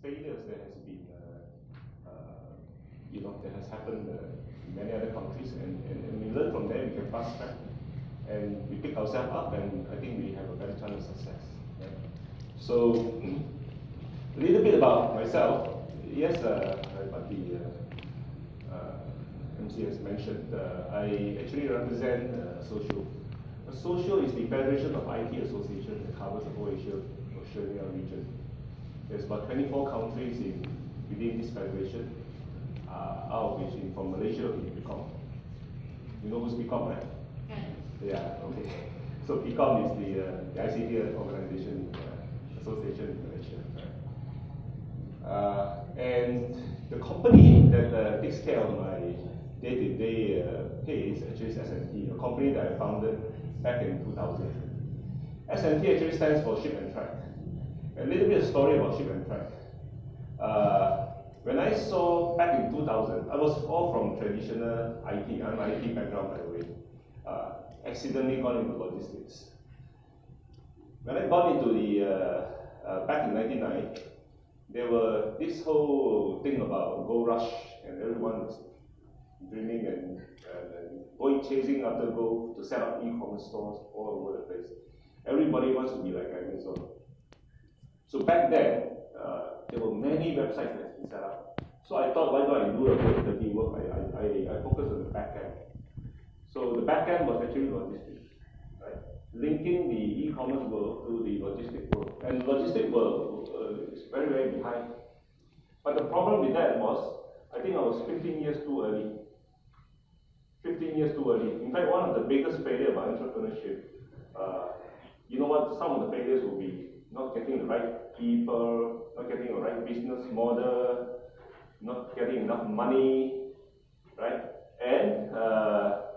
failures that has been, that has happened in many other countries, and we learn from them. We can fast track, and we pick ourselves up, and I think we have a better chance of success. Right? So, a little bit about myself. Yes, what the MC has mentioned. I actually represent ASOCIO. ASOCIO is the Federation of IT Associations that covers the whole Australia region. There's about 24 countries within this federation, out of which from Malaysia is PCOM. You know who's PCOM, right? Yeah, okay. So PCOM is the ICT organization, association in Malaysia. And the company that takes care of my day-to-day pay is actually S&T, a company that I founded back in 2000. S&T actually stands for Ship and Track. A little bit of story about Ship and Track. When I saw back in 2000, I was all from traditional IT. I'm IT background, by the way. Accidentally got into logistics. When I got into the back in 1999, there were this whole thing about gold rush, and everyone was dreaming and going chasing after gold to set up e-commerce stores all over the place. Everybody wants to be like Amazon. So back then, there were many websites that had been set up. So I thought, why don't I do the dirty work? I focused on the back end. So the back end was actually logistics, right? Linking the e-commerce world to the logistic world. And logistic world is very, very behind. But the problem with that was, I think I was 15 years too early. 15 years too early. In fact, one of the biggest failures about entrepreneurship, you know what, some of the failures will be not getting the right people, not getting the right business model, not getting enough money, right? And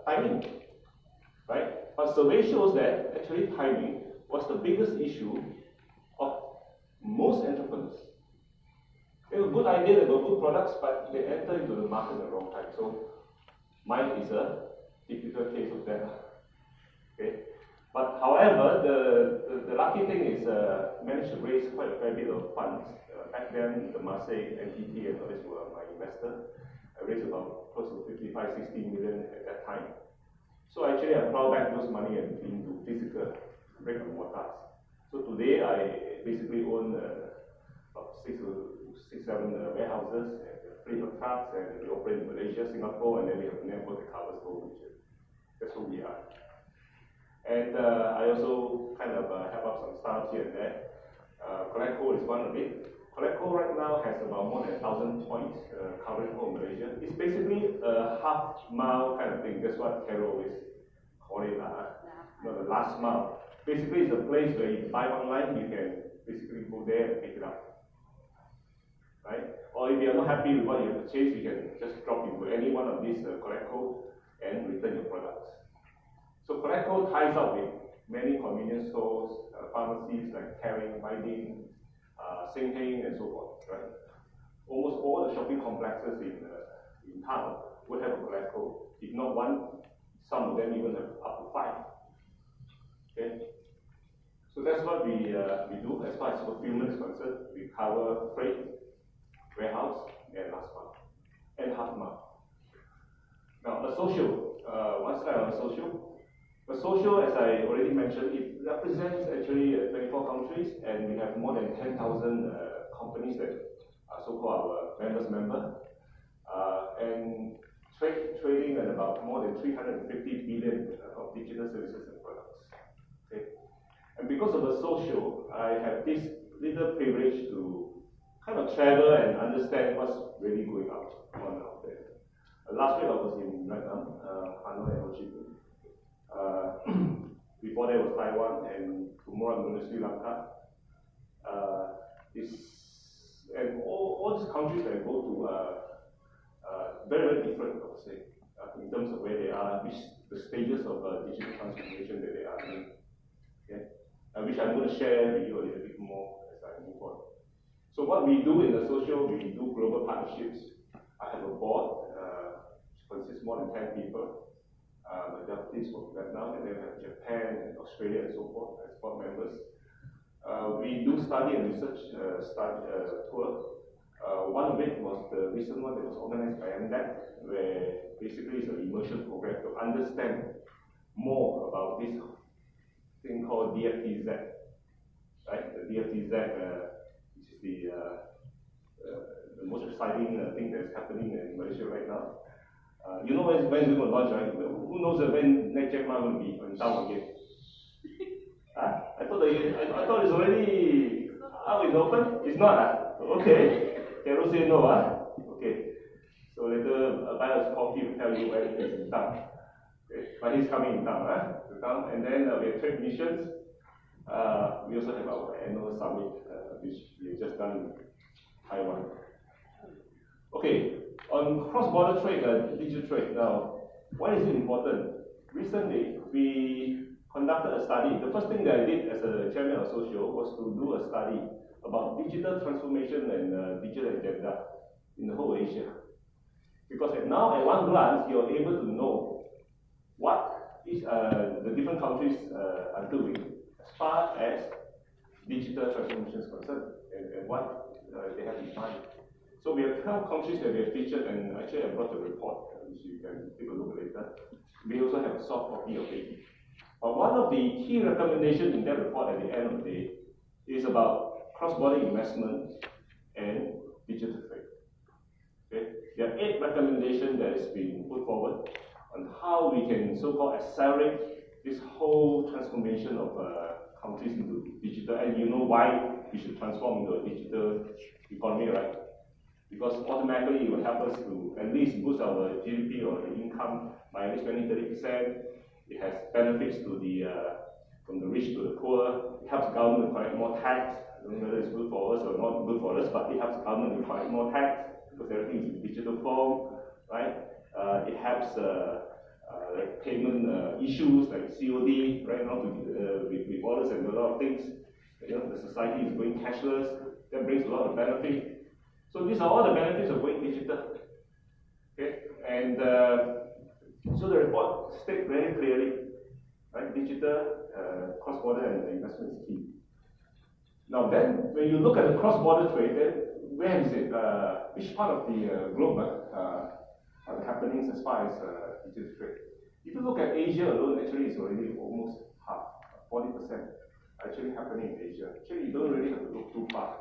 timing, right? But survey shows that actually timing was the biggest issue of most entrepreneurs. They have a good idea, they got good products, but they enter into the market at the wrong time. So mine is a typical case of that. Okay? But however, the lucky thing is managed to raise quite a fair bit of funds. Back then, the Marseille entity and others were my investor. I raised about close to 55, 60 million at that time. So actually, I plowed back those money into physical brick and mortar. So today, I basically own about six, seven warehouses, and a fleet of trucks, and we operate in Malaysia, Singapore, and then we have a network that covers the whole region. That's who we are. And I also kind of help out some startups here and there. CollectCo is one of it. CollectCo right now has about more than 1,000 points covering whole Malaysia. It's basically a half-mile kind of thing. That's what Carol always call it, the last mile. Basically, it's a place where you buy online, you can basically go there and pick it up. Right? Or if you're not happy with what you purchased, you can just drop into any one of these CollectCo and return your products. So CollectCo ties up with many convenience stores, pharmacies like Caring, Biding, Singheng, and so forth. Right? Almost all the shopping complexes in town would have a CollectCo. If not one, some of them even have up to 5. Okay? So that's what we do as far as fulfillment is concerned. We cover freight, warehouse, and last mile, and half mile. Now, ASOCIO, one slide on ASOCIO. ASOCIO, as I already mentioned, it represents actually 24 countries, and we have more than 10,000 companies that are so-called our member, and trading at about more than 350 billion of digital services and products. Okay? And because of ASOCIO, I have this little privilege to kind of travel and understand what's really going on out there. Last week I was in Vietnam, Hanoi and Ho Chi Minh. Before that was Taiwan, and tomorrow I'm going to Sri Lanka. And all these countries that I go to are very, very different, I would say, in terms of where they are, the stages of digital transformation that they are in. Okay? Which I'm going to share with you a little bit more as I move on. So what we do in ASOCIO, we do global partnerships. I have a board which consists more than 10 people. Majority is from Vietnam, and then we have Japan and Australia and so forth as board members. We do study and research tour. One of it was the recent one that was organized by MDEC, where basically it's an immersion program to understand more about this thing called DFTZ, right? The DFTZ, which is the most exciting thing that's happening in Malaysia right now. You know when it's going to launch, right? Who knows when next Jack Ma will be on town again? I thought it's already out in open. It's not. Okay. Carol say no. Okay. So later buy us coffee will tell you when he's in town. Okay. But he's coming in town. To come. And then we have trade missions. We also have our annual summit, which we just done in Taiwan. Okay. On cross-border trade, digital trade. Now, why is it important? Recently, we conducted a study. The first thing that I did as a chairman of ASOCIO was to do a study about digital transformation and digital agenda in the whole Asia. Because now, at one glance, you're able to know what the different countries are doing as far as digital transformation is concerned and what they have in mind. So we have 12 countries that we have featured, and actually I brought a report, which you can take a look later. We also have a soft copy of it. But one of the key recommendations in that report at the end of the day is about cross-border investment and digital trade. Okay? There are 8 recommendations that has been put forward on how we can so-called accelerate this whole transformation of countries into digital. And you know why we should transform into a digital economy, right? Because automatically it will help us to at least boost our GDP or the income by at least 20-30%. It has benefits to the from the rich to the poor. It helps the government to collect more tax. I don't know whether it's good for us or not good for us, but it helps the government to collect more tax because everything is in digital form, right? It helps like payment issues like COD right now with wallets and a lot of things. You know, the society is going cashless. That brings a lot of benefit. So these are all the benefits of going digital. Okay, and so the report states very clearly, right? Digital, cross-border, and investment is key. Now then, when you look at the cross-border trade, then where is it? Which part of the globe are the happenings as far as digital trade? If you look at Asia alone, actually it's already almost half, 40% actually happening in Asia. Actually, you don't really have to look too far.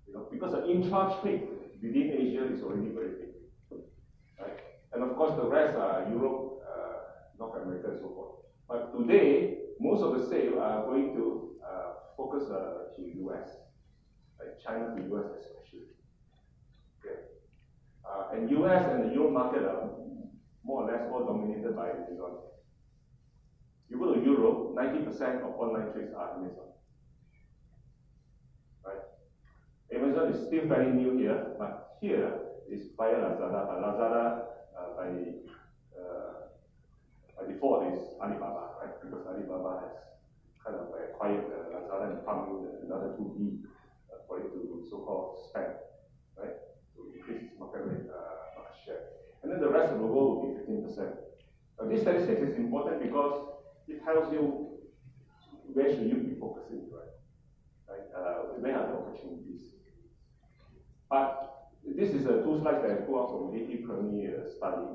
You know, because the intra-trade within Asia is already very big, right? And of course, the rest are Europe, North America, and so forth. But today, most of the sales are going to focus to US, like China to US especially. Okay, and US and the Euro market are more or less all dominated by Amazon. You go to Europe, 90% of online trades are Amazon. Amazon is still very new here, but here is via Lazada. But Lazada, by default, is Alibaba, right? Because Alibaba has kind of acquired Lazada and pumped another 2B for it to so-called spend, right? To increase its market share. And then the rest of the world will be 15%. Now, this statistic is important because it tells you where should you be focusing, right? Where are the opportunities? But this is 2 slides that I pulled out from AP Premier study.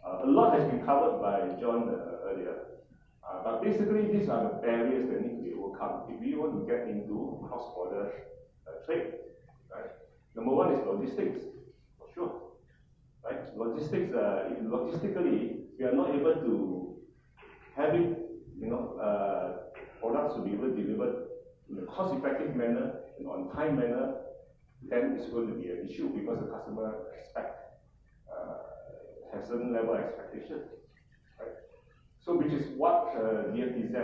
A lot has been covered by John earlier. But basically, these are the barriers that need to be overcome if we want to get into cross-border trade. Right? Number 1 is logistics, for sure. Right? Logistics, logistically, we are not able to have it, products to be able to deliver in a cost-effective manner, in an on-time manner. Then it's going to be an issue because the customer has certain level of expectation, right? So, which is what DFTZ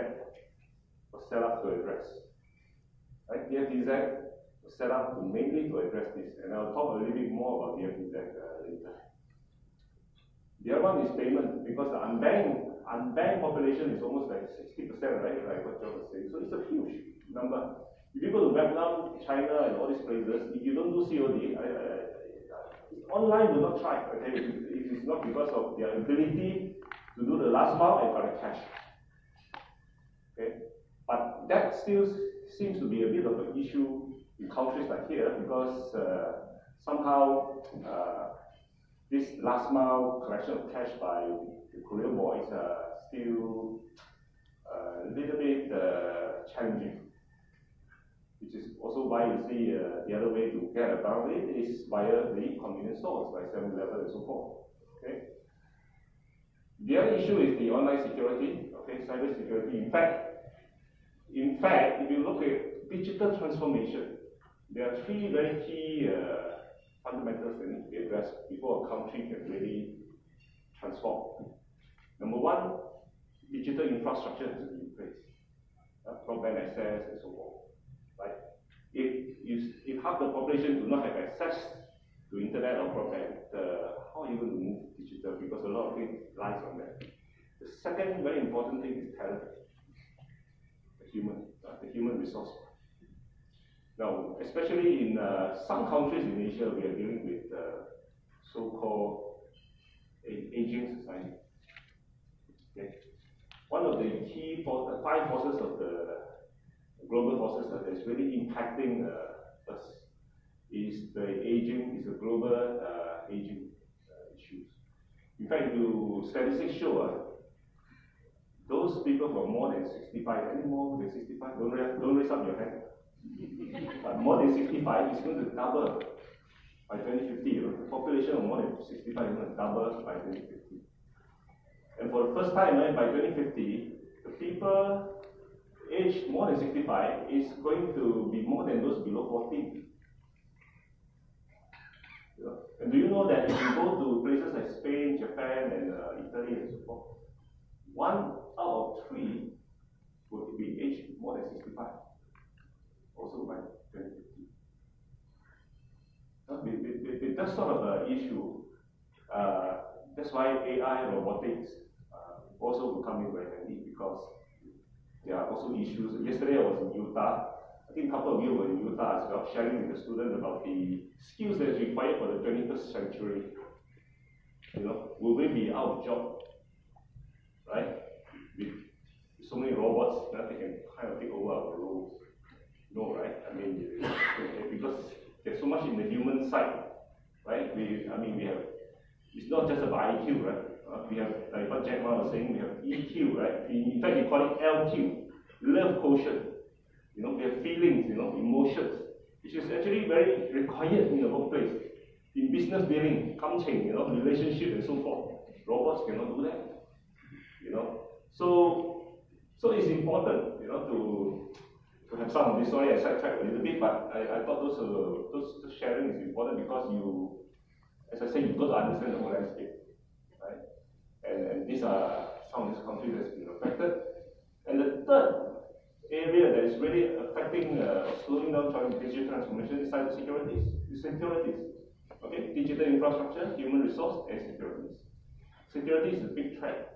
was set up to address, right? DFTZ was set up mainly to address this, and I'll talk a little bit more about DFTZ later. The other one is payment, because the unbanked population is almost like 60%, right? Like what John was saying. So it's a huge number. If you go to Vietnam, China, and all these places, if you don't do COD, online will not try. Okay, it is not because of their ability to do the last mile and collect cash. Okay, but that still seems to be a bit of an issue in countries like here because somehow this last mile collection of cash by the courier boys are still a little bit challenging. Which is also why you see the other way to get around it is via the convenience stores like 7-Eleven and so forth. Okay. The other issue is the online security, okay, cyber security. In fact, if you look at digital transformation, there are 3 very key fundamentals that need to be addressed before a country can really transform. Number 1, digital infrastructure has to be in place, broadband access and so forth. Right? If half the population do not have access to internet or broadband, how are you going to move digital? Because a lot of it lies on that. The second very important thing is talent, the human resource. Now, especially in some countries in Asia, we are dealing with so-called aging society. Okay? One of the key 5 forces of the global forces that is really impacting us is the global aging issues. In fact, statistics show those people who are more than 65, any more than 65, don't raise up your hand. But more than 65 is going to double by 2050. The population of more than 65 is going to double by 2050. And for the first time, by 2050, the people aged more than 65 is going to be more than those below 40. And do you know that if you go to places like Spain, Japan, and Italy, and so forth, 1 out of 3 would be aged more than 65, also by 2050. With that sort of issue, that's why AI, robotics also will come in very handy because there are also issues. Yesterday I was in Utah. I think a couple of you were in Utah as well, sharing with the students about the skills that is required for the 21st century. Will we be out of job? Right? With so many robots that they can kind of take over our roles. No, right? I mean, because there's so much in the human side, right? We have, it's not just about IQ, right? We have, like what Jack Ma was saying, we have EQ, right? In fact, we call it LQ, love quotient. We have feelings, emotions, which is actually very required in the workplace. In business dealing, coaching, relationship and so forth. Robots cannot do that. So it's important, to have some of this. Sorry, I sidetracked a little bit, but I thought those sharing is important because as I said, you've got to understand the whole landscape, right? And these are some of these countries that's been affected. And the third area that is really affecting, slowing down digital transformation is cybersecurity. Securities. Okay, digital infrastructure, human resource, and securities. Security is a big threat.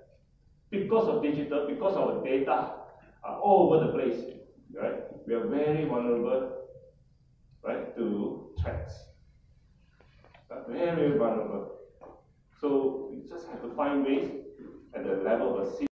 Because of digital, because our data are all over the place, right? We are very vulnerable, right, to threats. Very, very vulnerable. So we just have to find ways at the level of a